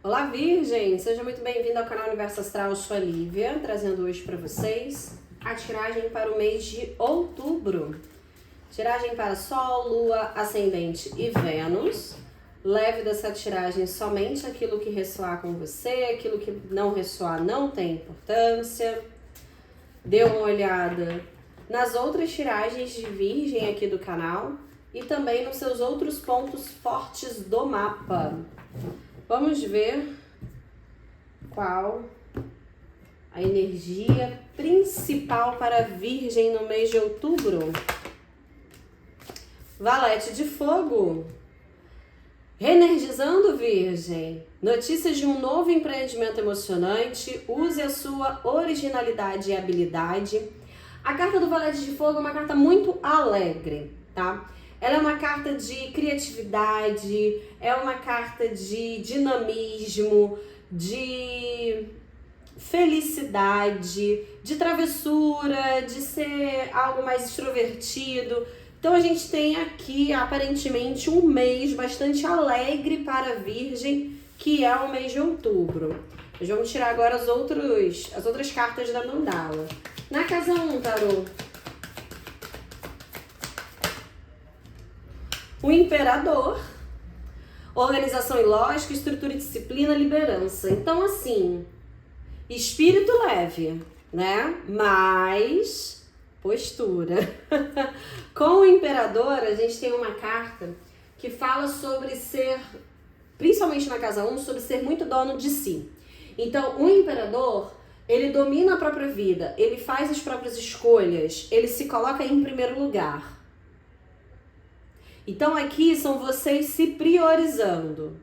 Olá, Virgem! Seja muito bem-vindo ao canal Universo Astral. Eu sou a Lívia, trazendo hoje para vocês a tiragem para o mês de outubro. Tiragem para Sol, Lua, Ascendente e Vênus. Leve dessa tiragem somente aquilo que ressoar com você, aquilo que não ressoar não tem importância. Dê uma olhada nas outras tiragens de Virgem aqui do canal e também nos seus outros pontos fortes do mapa. Vamos ver qual a energia principal para a Virgem no mês de outubro. Valete de Fogo. Reenergizando, Virgem. Notícias de um novo empreendimento emocionante. Use a sua originalidade e habilidade. A carta do Valete de Fogo é uma carta muito alegre, tá? Ela é uma carta de criatividade, é uma carta de dinamismo, de felicidade, de travessura, de ser algo mais extrovertido. Então a gente tem aqui aparentemente um mês bastante alegre para a Virgem, que é o mês de outubro. Nós vamos tirar agora as outras cartas da mandala. Na casa 1, tarô. O Imperador, organização e lógica, estrutura e disciplina, liderança. Então, assim, espírito leve, né? Mas postura. Com o Imperador, a gente tem uma carta que fala sobre ser, principalmente na casa 1, sobre ser muito dono de si. Então, o Imperador, ele domina a própria vida, ele faz as próprias escolhas, ele se coloca em primeiro lugar. Então aqui são vocês se priorizando.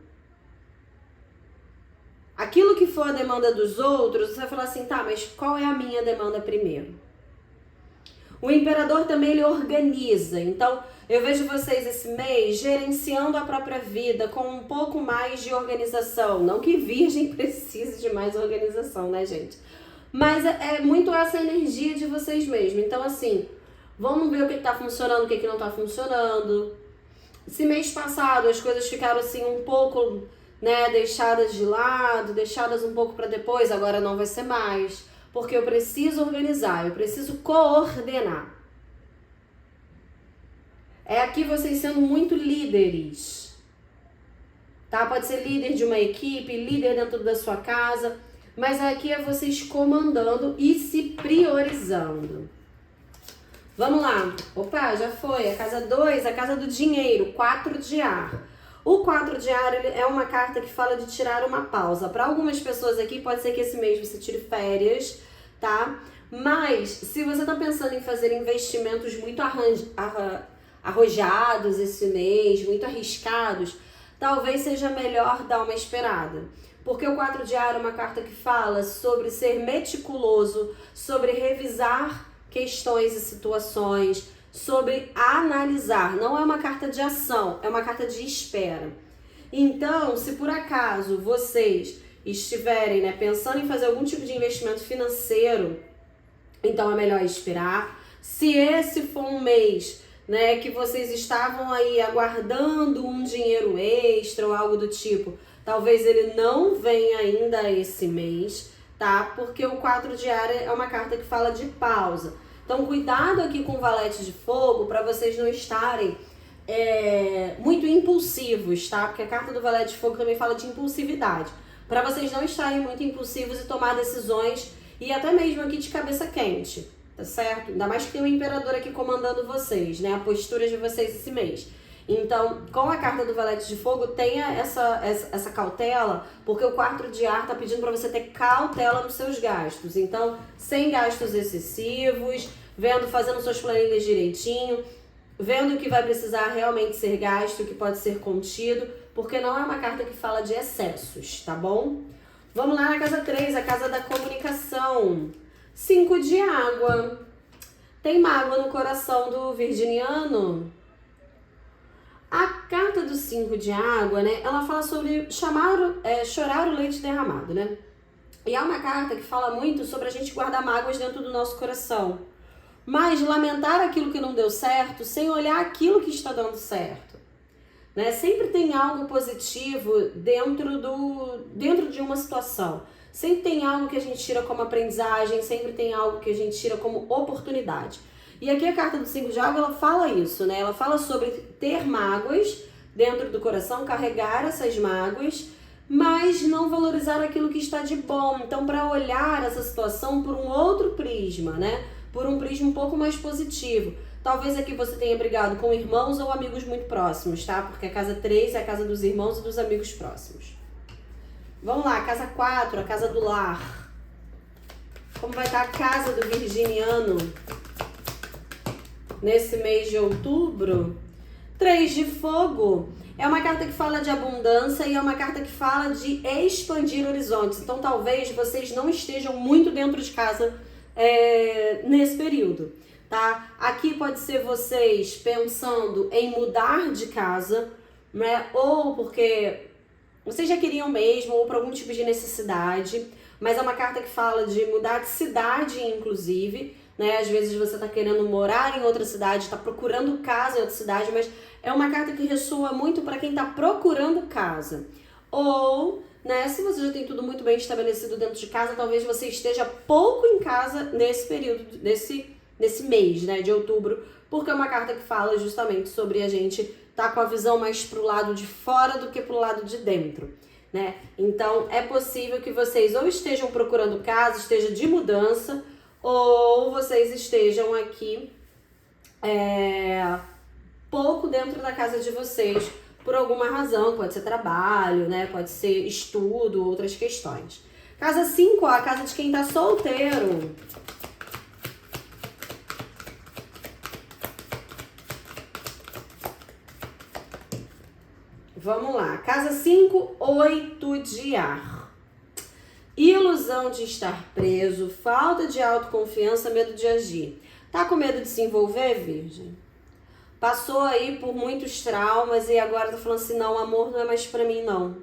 Aquilo que for a demanda dos outros, você vai falar assim, tá, mas qual é a minha demanda primeiro? O Imperador também, ele organiza. Então eu vejo vocês esse mês gerenciando a própria vida com um pouco mais de organização. Não que Virgem precise de mais organização, né, gente? Mas é muito essa energia de vocês mesmos. Então assim, vamos ver o que tá funcionando, o que não tá funcionando. Se mês passado as coisas ficaram assim um pouco, né, deixadas de lado, deixadas um pouco para depois, agora não vai ser mais, porque eu preciso organizar, eu preciso coordenar. É aqui vocês sendo muito líderes, tá? Pode ser líder de uma equipe, líder dentro da sua casa, mas aqui é vocês comandando e se priorizando. Vamos lá. Opa, já foi. A casa 2, a casa do dinheiro, 4 de ar. O 4 de ar é uma carta que fala de tirar uma pausa. Para algumas pessoas aqui, pode ser que esse mês você tire férias, tá? Mas, se você tá pensando em fazer investimentos muito arrojados esse mês, muito arriscados, talvez seja melhor dar uma esperada. Porque o 4 de ar é uma carta que fala sobre ser meticuloso, sobre revisar questões e situações, sobre analisar. Não é uma carta de ação, é uma carta de espera. Então, se por acaso vocês estiverem, né, pensando em fazer algum tipo de investimento financeiro, então é melhor esperar. Se esse for um mês, né, que vocês estavam aí aguardando um dinheiro extra ou algo do tipo, talvez ele não venha ainda esse mês, tá? Porque o 4 de ar é uma carta que fala de pausa. Então, cuidado aqui com o Valete de Fogo para vocês não estarem muito impulsivos, tá? Porque a carta do Valete de Fogo também fala de impulsividade. Para vocês não estarem muito impulsivos e tomar decisões e até mesmo aqui de cabeça quente, tá certo? Ainda mais que tem o Imperador aqui comandando vocês, né? A postura de vocês esse mês. Então, com a carta do Valete de Fogo, tenha essa cautela, porque o 4 de ar tá pedindo para você ter cautela nos seus gastos. Então, sem gastos excessivos, fazendo suas planilhas direitinho, vendo o que vai precisar realmente ser gasto, o que pode ser contido, porque não é uma carta que fala de excessos, tá bom? Vamos lá na casa 3, a casa da comunicação. 5 de água. Tem mágoa no coração do virginiano? A carta do 5 de água, né, ela fala sobre chorar o leite derramado, né? E é uma carta que fala muito sobre a gente guardar mágoas dentro do nosso coração. Mas lamentar aquilo que não deu certo sem olhar aquilo que está dando certo. né? Sempre tem algo positivo dentro de uma situação. Sempre tem algo que a gente tira como aprendizagem, sempre tem algo que a gente tira como oportunidade. E aqui a carta do 5 de água, ela fala isso, né? Ela fala sobre ter mágoas dentro do coração, carregar essas mágoas, mas não valorizar aquilo que está de bom. Então, para olhar essa situação por um outro prisma, né? Por um prisma um pouco mais positivo. Talvez aqui você tenha brigado com irmãos ou amigos muito próximos, tá? Porque a casa 3 é a casa dos irmãos e dos amigos próximos. Vamos lá, casa 4, a casa do lar. Como vai estar a casa do virginiano nesse mês de outubro? 3 de fogo. É uma carta que fala de abundância e é uma carta que fala de expandir horizontes. Então, talvez vocês não estejam muito dentro de casa nesse período, tá? Aqui pode ser vocês pensando em mudar de casa, né? Ou porque vocês já queriam mesmo, ou por algum tipo de necessidade, mas é uma carta que fala de mudar de cidade, inclusive, né? Às vezes você está querendo morar em outra cidade, está procurando casa em outra cidade, mas é uma carta que ressoa muito para quem está procurando casa. Ou, né, se você já tem tudo muito bem estabelecido dentro de casa, talvez você esteja pouco em casa nesse período, nesse mês, né, de outubro, porque é uma carta que fala justamente sobre a gente tá com a visão mais pro lado de fora do que pro lado de dentro, né? Então, é possível que vocês ou estejam procurando casa, esteja de mudança, ou vocês estejam aqui pouco dentro da casa de vocês, por alguma razão, pode ser trabalho, né? Pode ser estudo, outras questões. Casa 5, ó, a casa de quem tá solteiro. Vamos lá, casa 5, 8 de ar. Ilusão de estar preso, falta de autoconfiança, medo de agir. Tá com medo de se envolver, Virgem? Passou aí por muitos traumas e agora tá falando assim, não, amor não é mais pra mim, não.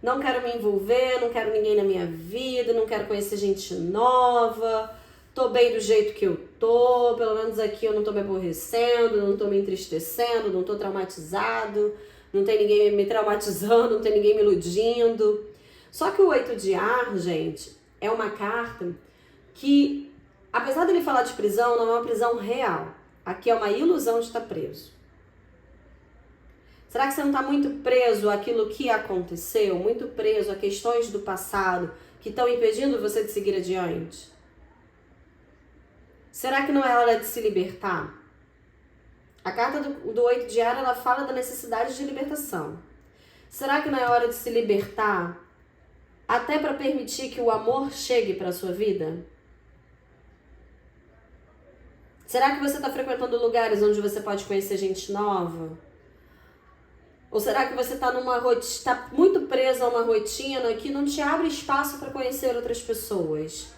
Não quero me envolver, não quero ninguém na minha vida, não quero conhecer gente nova, tô bem do jeito que eu tô, pelo menos aqui eu não tô me aborrecendo, não tô me entristecendo, não tô traumatizado, não tem ninguém me traumatizando, não tem ninguém me iludindo. Só que o 8 de ar, gente, é uma carta que, apesar dele falar de prisão, não é uma prisão real. Aqui é uma ilusão de estar preso. Será que você não está muito preso àquilo que aconteceu? Muito preso a questões do passado que estão impedindo você de seguir adiante? Será que não é hora de se libertar? A carta do 8 de ar, ela fala da necessidade de libertação. Será que não é hora de se libertar até para permitir que o amor chegue para a sua vida? Será que você está frequentando lugares onde você pode conhecer gente nova? Ou será que você está muito preso a uma rotina que não te abre espaço para conhecer outras pessoas?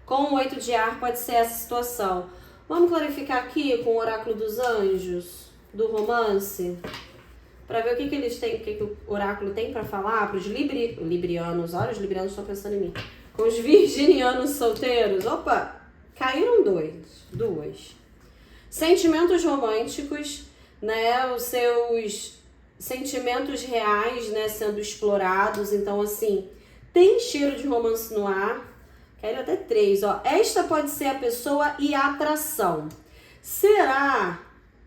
Com o 8 de ar pode ser essa situação. Vamos clarificar aqui com o oráculo dos anjos, do romance, para ver o que eles têm, o que o oráculo tem para falar para os librianos. Olha, os librianos estão pensando em mim. Com os virginianos solteiros. Opa, caíram duas. Sentimentos românticos, né? Os seus sentimentos reais, né, sendo explorados. Então, assim, tem cheiro de romance no ar. Quero até 3, ó. Esta pode ser a pessoa e a atração. Será,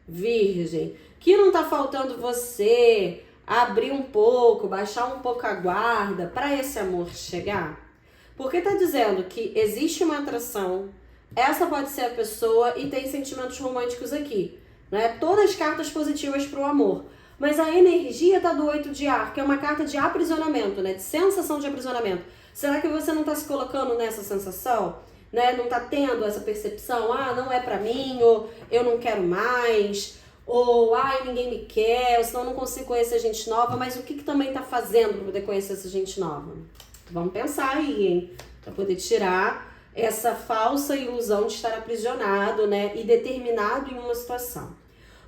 Virgem, que não tá faltando você abrir um pouco, baixar um pouco a guarda para esse amor chegar? Porque tá dizendo que existe uma atração, essa pode ser a pessoa e tem sentimentos românticos aqui, né? Todas cartas positivas pro amor. Mas a energia tá do 8 de ar, que é uma carta de aprisionamento, né? De sensação de aprisionamento. Será que você não está se colocando nessa sensação? Né? Não está tendo essa percepção? Ah, não é pra mim, ou eu não quero mais, ou ai, ninguém me quer, ou senão eu não consigo conhecer gente nova, mas o que também está fazendo para poder conhecer essa gente nova? Vamos pensar aí, hein? Para poder tirar essa falsa ilusão de estar aprisionado, né? E determinado em uma situação.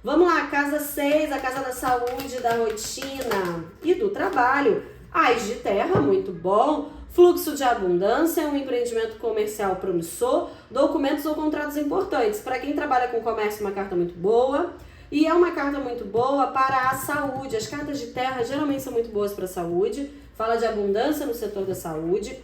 Vamos lá, casa 6, a casa da saúde, da rotina e do trabalho. Ás de terra, muito bom. Fluxo de abundância, um empreendimento comercial promissor, documentos ou contratos importantes. Para quem trabalha com comércio, uma carta muito boa. E é uma carta muito boa para a saúde. As cartas de terra geralmente são muito boas para a saúde. Fala de abundância no setor da saúde.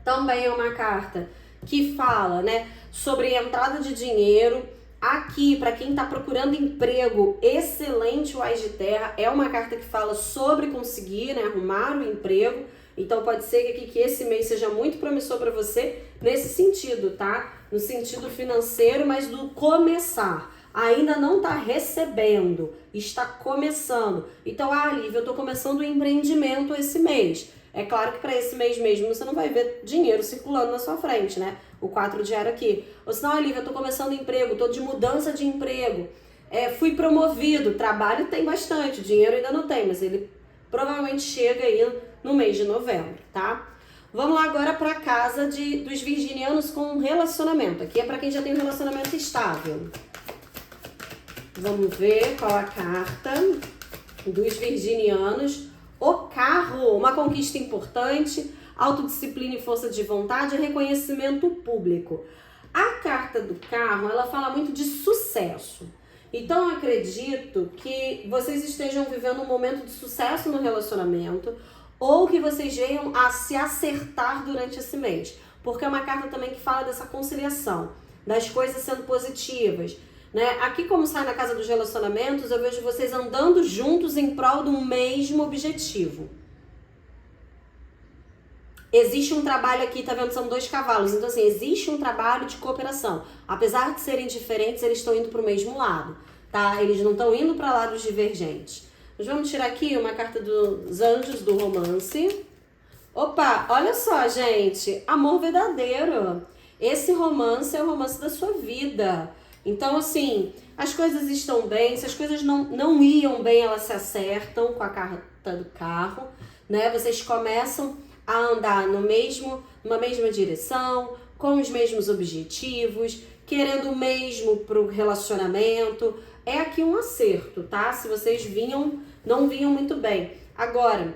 Também é uma carta que fala, né, sobre entrada de dinheiro. Aqui, para quem está procurando emprego, excelente o Ás de Terra. É uma carta que fala sobre conseguir, né, arrumar o emprego. Então pode ser que esse mês seja muito promissor para você nesse sentido, tá? No sentido financeiro, mas do começar. Ainda não está recebendo, está começando. Então, Lívia, eu estou começando um empreendimento esse mês. É claro que para esse mês mesmo você não vai ver dinheiro circulando na sua frente, né? O 4 de Ares aqui. Ou senão, Lívia, eu tô começando emprego, tô de mudança de emprego. Fui promovido, trabalho tem bastante, dinheiro ainda não tem, mas ele provavelmente chega aí no mês de novembro, tá? Vamos lá agora para a casa dos virginianos com relacionamento. Aqui é para quem já tem um relacionamento estável. Vamos ver qual a carta dos virginianos. O carro, uma conquista importante, autodisciplina e força de vontade, reconhecimento público. A carta do carro, ela fala muito de sucesso. Então, eu acredito que vocês estejam vivendo um momento de sucesso no relacionamento ou que vocês venham a se acertar durante esse mês. Porque é uma carta também que fala dessa conciliação, das coisas sendo positivas. Né? Aqui, como sai na casa dos relacionamentos, eu vejo vocês andando juntos em prol de um mesmo objetivo. Existe um trabalho aqui, tá vendo? São 2 cavalos. Então, assim, existe um trabalho de cooperação. Apesar de serem diferentes, eles estão indo para o mesmo lado, tá? Eles não estão indo para lados divergentes. Nós vamos tirar aqui uma carta dos anjos do romance. Opa, olha só, gente. Amor verdadeiro. Esse romance é o romance da sua vida. Então, assim, as coisas estão bem. Se as coisas não iam bem, elas se acertam com a carta do carro, né? Vocês começam a andar numa mesma direção, com os mesmos objetivos, querendo o mesmo pro relacionamento. É aqui um acerto, tá? Se vocês não vinham muito bem. Agora,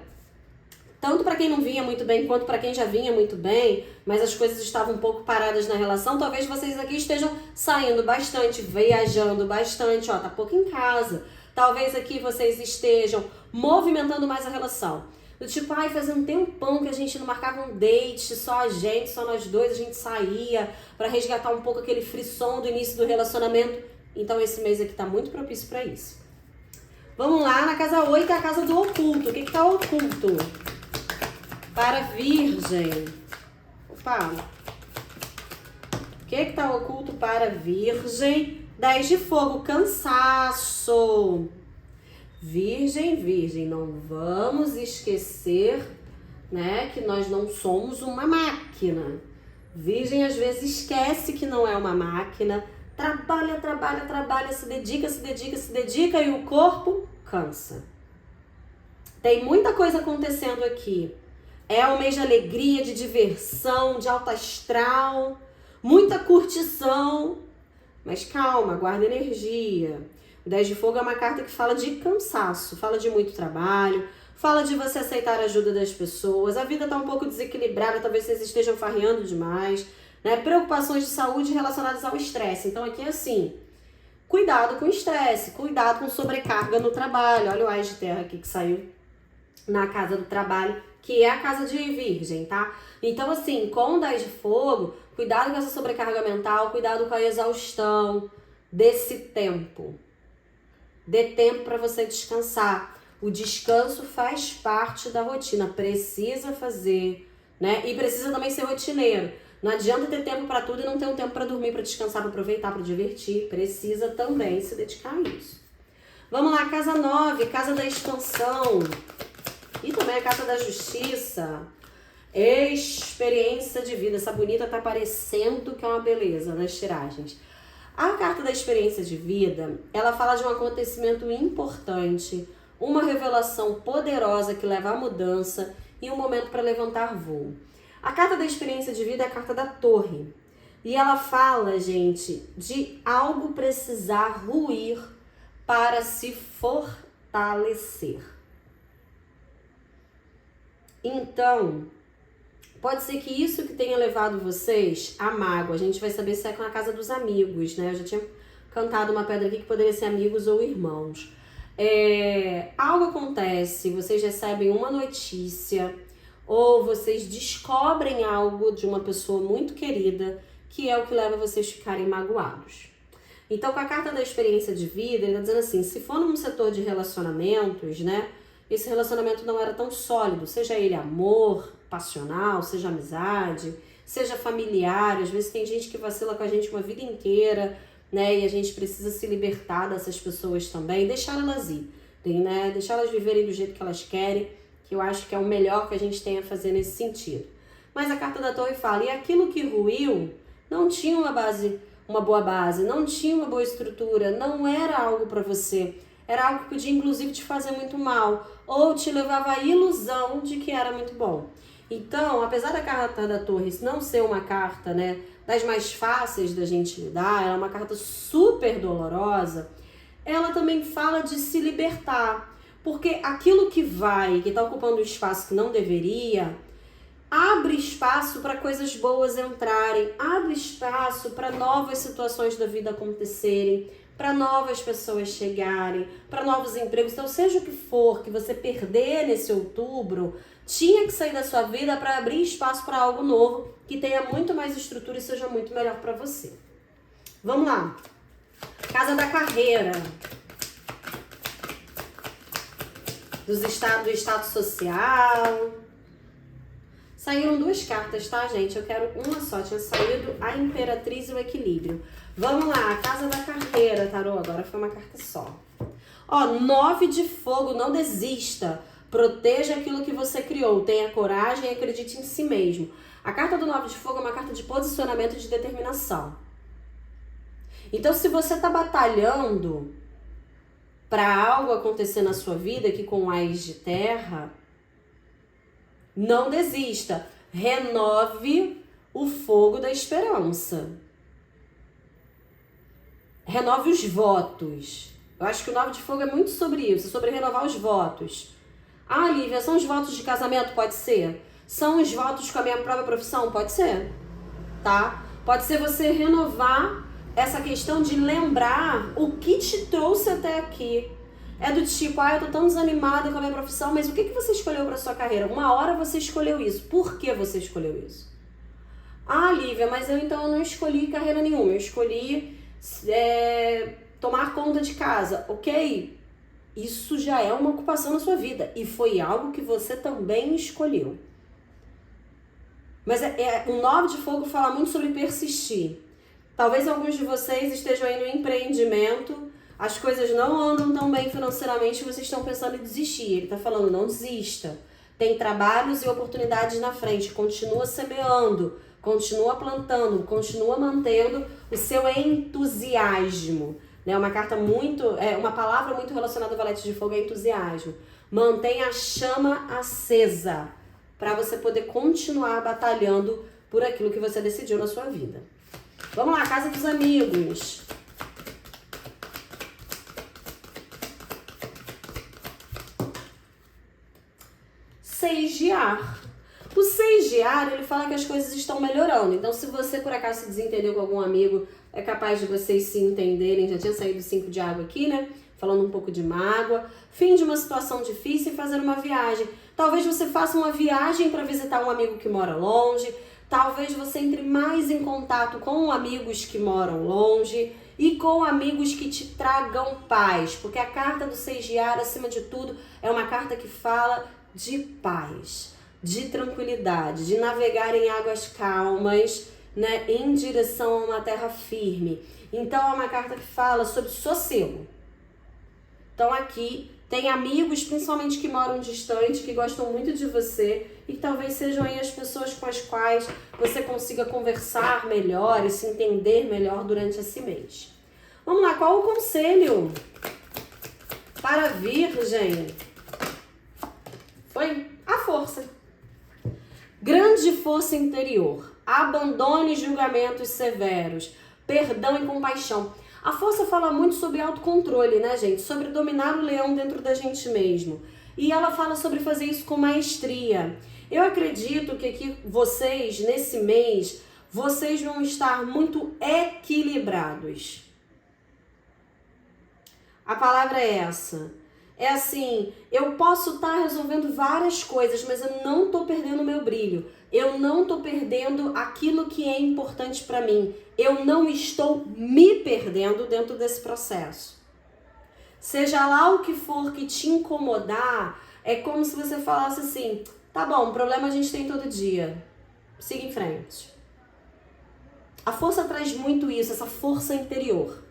tanto para quem não vinha muito bem, quanto para quem já vinha muito bem, mas as coisas estavam um pouco paradas na relação, talvez vocês aqui estejam saindo bastante, viajando bastante, ó, tá pouco em casa. Talvez aqui vocês estejam movimentando mais a relação. Do tipo, fazia um tempão que a gente não marcava um date, só a gente, só nós dois, a gente saía pra resgatar um pouco aquele frisson do início do relacionamento. Então esse mês aqui tá muito propício pra isso. Vamos lá, na casa 8 é a casa do oculto. O que tá oculto? Para Virgem. Opa! O que tá oculto para Virgem? 10 de fogo, cansaço. Virgem, não vamos esquecer, né, que nós não somos uma máquina. Virgem às vezes esquece que não é uma máquina, trabalha, se dedica e o corpo cansa. Tem muita coisa acontecendo aqui. É um mês de alegria, de diversão, de alto astral, muita curtição, mas calma, guarda energia. O 10 de fogo é uma carta que fala de cansaço, fala de muito trabalho, fala de você aceitar a ajuda das pessoas. A vida tá um pouco desequilibrada, talvez vocês estejam farreando demais, né? Preocupações de saúde relacionadas ao estresse. Então aqui é assim, cuidado com o estresse, cuidado com sobrecarga no trabalho. Olha o Ás de Terra aqui que saiu na casa do trabalho, que é a casa de Virgem, tá? Então assim, com o 10 de fogo, cuidado com essa sobrecarga mental, cuidado com a exaustão desse tempo. Dê tempo para você descansar. O descanso faz parte da rotina, precisa fazer, né? E precisa também ser rotineiro. Não adianta ter tempo para tudo e não ter um tempo para dormir, para descansar, para aproveitar, para divertir. Precisa também se dedicar a isso. Vamos lá, casa 9, casa da expansão. E também a casa da justiça. Experiência de vida. Essa bonita tá parecendo que é uma beleza nas tiragens. A carta da experiência de vida, ela fala de um acontecimento importante, uma revelação poderosa que leva à mudança e um momento para levantar voo. A carta da experiência de vida é a carta da torre. E ela fala, gente, de algo precisar ruir para se fortalecer. Então, pode ser que isso que tenha levado vocês à mágoa. A gente vai saber se é com a casa dos amigos, né? Eu já tinha cantado uma pedra aqui que poderia ser amigos ou irmãos. Algo acontece, vocês recebem uma notícia ou vocês descobrem algo de uma pessoa muito querida que é o que leva vocês a ficarem magoados. Então, com a carta da experiência de vida, ele está dizendo assim, se for num setor de relacionamentos, né, esse relacionamento não era tão sólido, seja ele amor, passional, seja amizade, seja familiar, às vezes tem gente que vacila com a gente uma vida inteira, né, e a gente precisa se libertar dessas pessoas também, deixar elas ir, né, deixar elas viverem do jeito que elas querem, que eu acho que é o melhor que a gente tem a fazer nesse sentido. Mas a carta da Torre fala, e aquilo que ruiu não tinha uma boa base, não tinha uma boa estrutura, não era algo para você, era algo que podia inclusive te fazer muito mal, ou te levava à ilusão de que era muito bom. Então, apesar da carta da Torre não ser uma carta, né, das mais fáceis da gente lidar, ela é uma carta super dolorosa, ela também fala de se libertar, porque aquilo que está ocupando o espaço que não deveria, abre espaço para coisas boas entrarem, abre espaço para novas situações da vida acontecerem, para novas pessoas chegarem, para novos empregos. Então, seja o que for que você perder nesse outubro, tinha que sair da sua vida para abrir espaço para algo novo, que tenha muito mais estrutura e seja muito melhor para você. Vamos lá. Casa da carreira. Do status social. Saíram duas cartas, tá, gente? Eu quero uma só. Tinha saído a Imperatriz e o Equilíbrio. Vamos lá, a Casa da Carreira, tarô. Agora foi uma carta só. Ó, 9 de Fogo, não desista. Proteja aquilo que você criou. Tenha coragem e acredite em si mesmo. A carta do 9 de Fogo é uma carta de posicionamento e de determinação. Então, se você tá batalhando para algo acontecer na sua vida, aqui com o Ás de Terra, não desista, renove o fogo da esperança. Renove os votos. Eu acho que o 9 de Fogo é muito sobre isso, sobre renovar os votos. Ah, Lívia, são os votos de casamento? Pode ser. São os votos com a minha própria profissão? Pode ser. Tá? Pode ser você renovar essa questão de lembrar o que te trouxe até aqui. É do tipo, eu tô tão desanimada com a minha profissão, mas o que você escolheu para sua carreira? Uma hora você escolheu isso. Por que você escolheu isso? Ah, Lívia, mas eu não escolhi carreira nenhuma. Eu escolhi tomar conta de casa. Ok, isso já é uma ocupação na sua vida. E foi algo que você também escolheu. Mas o 9 de Fogo fala muito sobre persistir. Talvez alguns de vocês estejam aí no empreendimento, as coisas não andam tão bem financeiramente e vocês estão pensando em desistir. Ele está falando, não desista. Tem trabalhos e oportunidades na frente. Continua semeando, continua plantando, continua mantendo o seu entusiasmo. Né? Uma palavra muito relacionada ao Valete de Fogo é entusiasmo. Mantenha a chama acesa para você poder continuar batalhando por aquilo que você decidiu na sua vida. Vamos lá, Casa dos Amigos. Seis de Ar. O 6 de Ar, ele fala que as coisas estão melhorando. Então, se você, por acaso, se desentendeu com algum amigo, é capaz de vocês se entenderem. Já tinha saído 5 de Água aqui, né? Falando um pouco de mágoa. Fim de uma situação difícil e fazer uma viagem. Talvez você faça uma viagem para visitar um amigo que mora longe. Talvez você entre mais em contato com amigos que moram longe e com amigos que te tragam paz. Porque a carta do 6 de Ar, acima de tudo, é uma carta que fala de paz, de tranquilidade, de navegar em águas calmas, né, em direção a uma terra firme. Então é uma carta que fala sobre sossego. Então aqui tem amigos, principalmente que moram distante, que gostam muito de você e que talvez sejam aí as pessoas com as quais você consiga conversar melhor e se entender melhor durante esse mês. Vamos lá, qual o conselho para a Virgem? Foi a força. Grande força interior. Abandone julgamentos severos. Perdão e compaixão. A força fala muito sobre autocontrole, né, gente? Sobre dominar o leão dentro da gente mesmo. E ela fala sobre fazer isso com maestria. Eu acredito que aqui vocês, nesse mês, vocês vão estar muito equilibrados. A palavra é essa. É assim, eu posso estar resolvendo várias coisas, mas eu não tô perdendo o meu brilho. Eu não tô perdendo aquilo que é importante para mim. Eu não estou me perdendo dentro desse processo. Seja lá o que for que te incomodar, é como se você falasse assim, tá bom, problema a gente tem todo dia. Siga em frente. A força traz muito isso, essa força interior.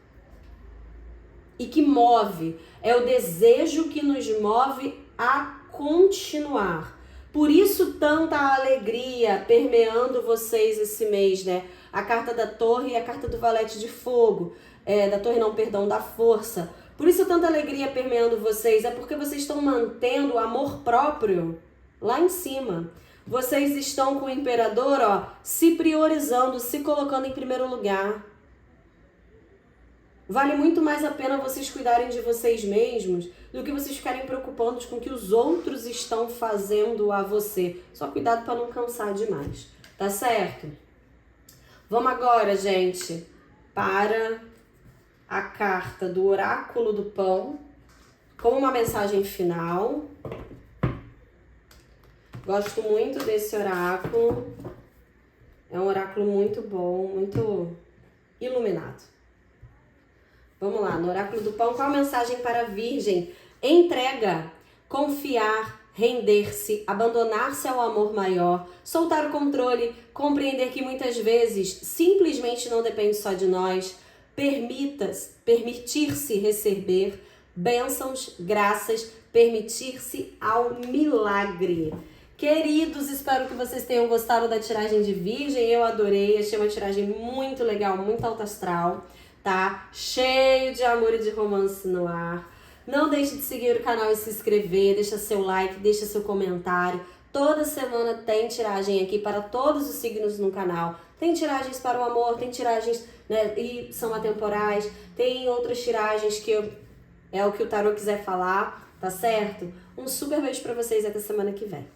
E que move, é o desejo que nos move a continuar. Por isso tanta alegria permeando vocês esse mês, né? A carta da torre e a carta do valete de fogo. Da torre não, perdão, da força. Por isso tanta alegria permeando vocês, é porque vocês estão mantendo o amor próprio lá em cima. Vocês estão com o imperador, ó, se priorizando, se colocando em primeiro lugar. Vale muito mais a pena vocês cuidarem de vocês mesmos do que vocês ficarem preocupados com o que os outros estão fazendo a você. Só cuidado para não cansar demais, tá certo? Vamos agora, gente, para a carta do Oráculo do Pão, com uma mensagem final. Gosto muito desse oráculo. É um oráculo muito bom, muito iluminado. Vamos lá, no Oráculo do Pão, qual a mensagem para a Virgem? Entrega, confiar, render-se, abandonar-se ao amor maior, soltar o controle, compreender que muitas vezes simplesmente não depende só de nós, permitir-se receber bênçãos, graças, permitir-se ao milagre. Queridos, espero que vocês tenham gostado da tiragem de Virgem, eu adorei, achei uma tiragem muito legal, muito alto astral, tá? Cheio de amor e de romance no ar. Não deixe de seguir o canal e se inscrever, deixa seu like, deixa seu comentário. Toda semana tem tiragem aqui para todos os signos no canal. Tem tiragens para o amor, tem tiragens, né, e são atemporais, tem outras tiragens que é o que o tarô quiser falar, tá certo? Um super beijo para vocês e até semana que vem.